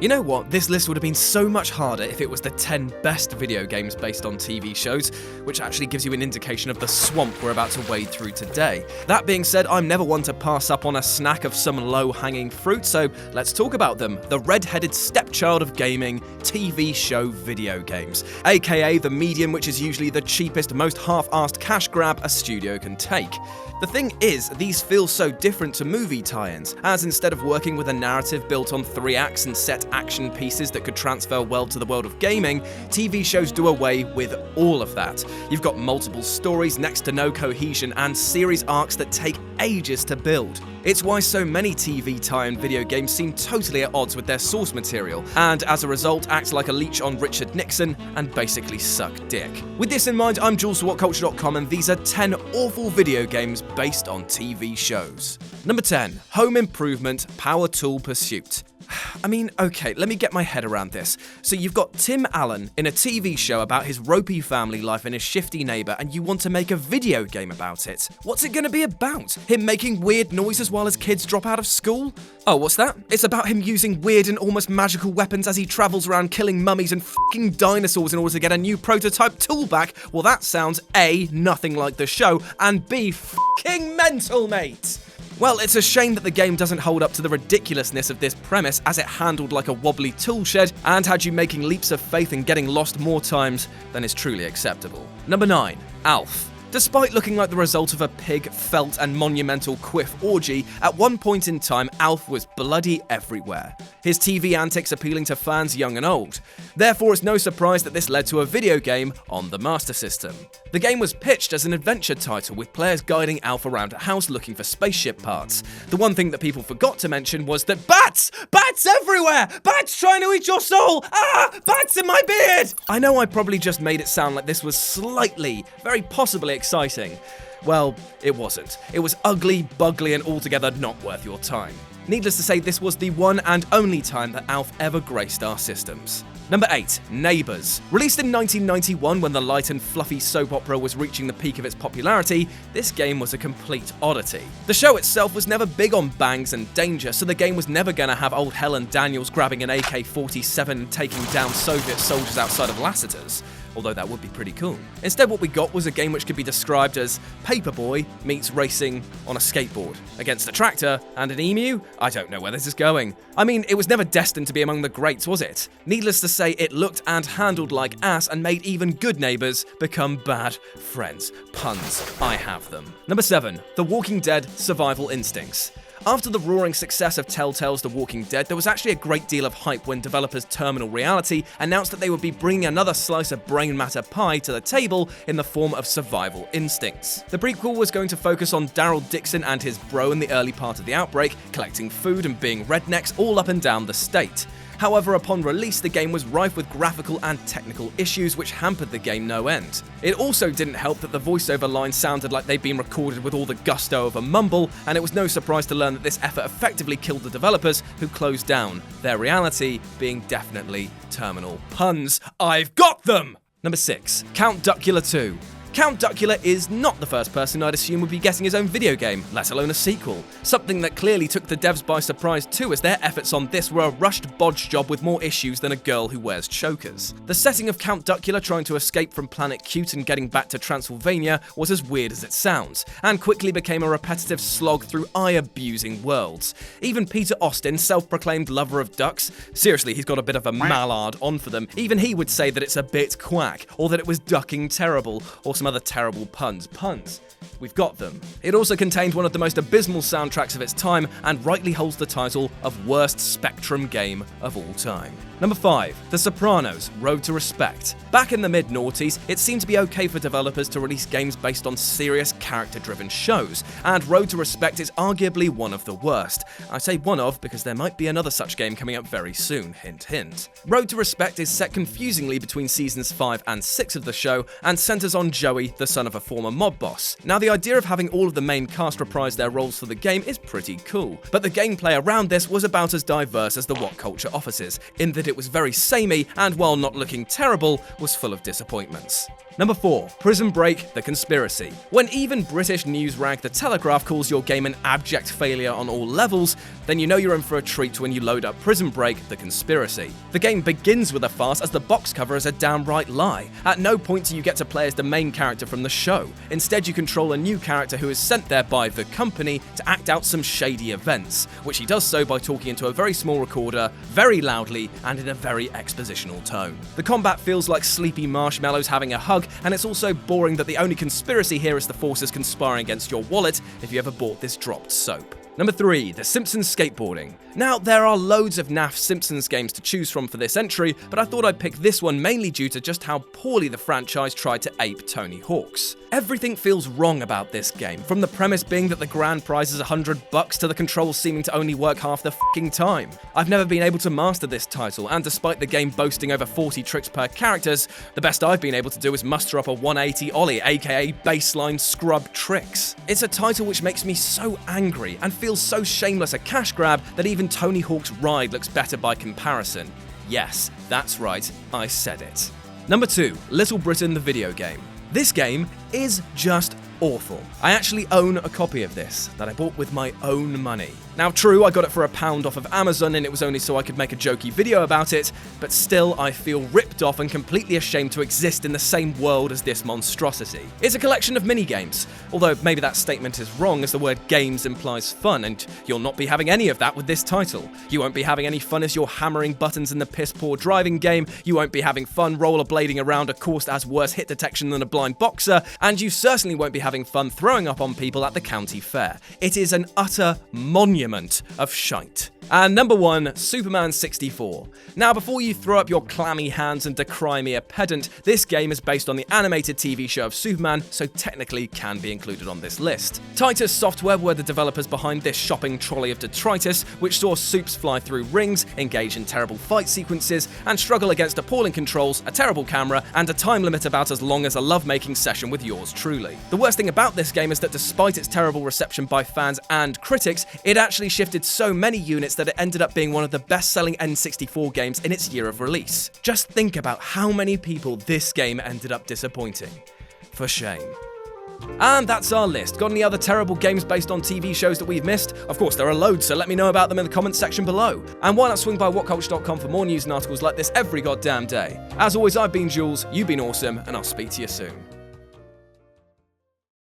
You know what? This list would have been so much harder if it was the 10 best video games based on TV shows, which actually gives you an indication of the swamp we're about to wade through today. That being said, I'm never one to pass up on a snack of some low-hanging fruit, so let's talk about them. The red-headed stepchild of gaming, TV show video games, aka the medium which is usually the cheapest, most half-assed cash grab a studio can take. The thing is, these feel so different to movie tie-ins, as instead of working with a narrative built on 3 acts and set action pieces that could transfer well to the world of gaming, TV shows do away with all of that. You've got multiple stories, next to no cohesion, and series arcs that take ages to build. It's why so many TV tie-in video games seem totally at odds with their source material, and as a result act like a leech on Richard Nixon and basically suck dick. With this in mind, I'm Jules for WhatCulture.com, and these are 10 awful video games based on TV shows. Number 10. Home Improvement Power Tool Pursuit. I mean, okay, let me get my head around this. So you've got Tim Allen in a TV show about his ropey family life and his shifty neighbour, and you want to make a video game about it. What's it going to be about? Him making weird noises while his kids drop out of school? Oh, what's that? It's about him using weird and almost magical weapons as he travels around killing mummies and f***ing dinosaurs in order to get a new prototype tool back? Well, that sounds A, nothing like the show, and B, f***ing mental, mate! Well, it's a shame that the game doesn't hold up to the ridiculousness of this premise, as it handled like a wobbly tool shed and had you making leaps of faith and getting lost more times than is truly acceptable. Number 9. Alf. Despite looking like the result of a pig, felt, and monumental quiff orgy, at one point in time, Alf was bloody everywhere. His TV antics appealing to fans young and old. Therefore, it's no surprise that this led to a video game on the Master System. The game was pitched as an adventure title, with players guiding Alf around a house looking for spaceship parts. The one thing that people forgot to mention was that bats! Bats everywhere! Bats trying to eat your soul! Ah! Bats in my beard! I know I probably just made it sound like this was slightly, very possibly exciting. Well, it wasn't. It was ugly, bugly, and altogether not worth your time. Needless to say, this was the one and only time that Alf ever graced our systems. Number 8. Neighbours. Released in 1991 when the light and fluffy soap opera was reaching the peak of its popularity, this game was a complete oddity. The show itself was never big on bangs and danger, so the game was never gonna have old Helen Daniels grabbing an AK-47 and taking down Soviet soldiers outside of Lassiter's. Although that would be pretty cool. Instead, what we got was a game which could be described as Paperboy meets racing on a skateboard against a tractor and an emu? I don't know where this is going. I mean, it was never destined to be among the greats, was it? Needless to say, it looked and handled like ass and made even good neighbours become bad friends. Puns, I have them. Number 7. The Walking Dead Survival Instincts. After the roaring success of Telltale's The Walking Dead, there was actually a great deal of hype when developers Terminal Reality announced that they would be bringing another slice of brain matter pie to the table in the form of Survival Instincts. The prequel was going to focus on Daryl Dixon and his bro in the early part of the outbreak, collecting food and being rednecks all up and down the state. However, upon release, the game was rife with graphical and technical issues which hampered the game no end. It also didn't help that the voiceover lines sounded like they'd been recorded with all the gusto of a mumble, and it was no surprise to learn that this effort effectively killed the developers, who closed down, their reality being definitely terminal puns. I've got them! Number 6. Count Duckula 2. Count Duckula is not the first person I'd assume would be getting his own video game, let alone a sequel. Something that clearly took the devs by surprise too, as their efforts on this were a rushed bodge job with more issues than a girl who wears chokers. The setting of Count Duckula trying to escape from Planet Cute and getting back to Transylvania was as weird as it sounds, and quickly became a repetitive slog through eye-abusing worlds. Even Peter Austin, self-proclaimed lover of ducks, seriously, he's got a bit of a mallard on for them, even he would say that it's a bit quack, or that it was ducking terrible, or some other terrible puns. Puns. We've got them. It also contained one of the most abysmal soundtracks of its time and rightly holds the title of worst Spectrum game of all time. Number 5. The Sopranos, Road to Respect. Back in the mid-noughties, it seemed to be okay for developers to release games based on serious, character-driven shows, and Road to Respect is arguably one of the worst. I say one of because there might be another such game coming up very soon, hint hint. Road to Respect is set confusingly between seasons 5 and 6 of the show, and centers on Joey, the son of a former mob boss. Now, the idea of having all of the main cast reprise their roles for the game is pretty cool, but the gameplay around this was about as diverse as the What Culture offices, in that it was very samey and, while not looking terrible, was full of disappointments. Number 4. Prison Break: The Conspiracy. When even British news rag The Telegraph calls your game an abject failure on all levels, then you know you're in for a treat when you load up Prison Break: The Conspiracy. The game begins with a farce as the box cover is a downright lie. At no point do you get to play as the main character from the show. Instead, you control a new character who is sent there by the company to act out some shady events, which he does so by talking into a very small recorder, very loudly, and in a very expositional tone. The combat feels like sleepy marshmallows having a hug, and it's also boring that the only conspiracy here is the forces conspiring against your wallet if you ever bought this dropped soap. Number 3. The Simpsons Skateboarding. Now, there are loads of naff Simpsons games to choose from for this entry, but I thought I'd pick this one mainly due to just how poorly the franchise tried to ape Tony Hawk's. Everything feels wrong about this game, from the premise being that the grand prize is $100 to the controls seeming to only work half the f***ing time. I've never been able to master this title, and despite the game boasting over 40 tricks per characters, the best I've been able to do is muster up a 180 ollie, aka baseline scrub tricks. It's a title which makes me so angry and feels so shameless a cash grab that even Tony Hawk's Ride looks better by comparison. Yes, that's right, I said it. Number 2. Little Britain the video game. This game is just awful. I actually own a copy of this that I bought with my own money. Now, true, I got it for £1 off of Amazon, and it was only so I could make a jokey video about it, but still, I feel ripped off and completely ashamed to exist in the same world as this monstrosity. It's a collection of mini-games, although maybe that statement is wrong as the word games implies fun, and you'll not be having any of that with this title. You won't be having any fun as you're hammering buttons in the piss-poor driving game, you won't be having fun rollerblading around a course that has worse hit detection than a blind boxer, and you certainly won't be having fun throwing up on people at the county fair. It is an utter monument of shite. And number 1, Superman 64. Now, before you throw up your clammy hands and decry me a pedant, this game is based on the animated TV show of Superman, so technically can be included on this list. Titus Software were the developers behind this shopping trolley of detritus, which saw Supes fly through rings, engage in terrible fight sequences, and struggle against appalling controls, a terrible camera, and a time limit about as long as a lovemaking session with yours truly. The worst thing about this game is that despite its terrible reception by fans and critics, it actually shifted so many units that it ended up being one of the best-selling N64 games in its year of release. Just think about how many people this game ended up disappointing. For shame. And that's our list. Got any other terrible games based on TV shows that we've missed? Of course, there are loads, so let me know about them in the comments section below. And why not swing by whatculture.com for more news and articles like this every goddamn day. As always, I've been Jules, you've been awesome, and I'll speak to you soon.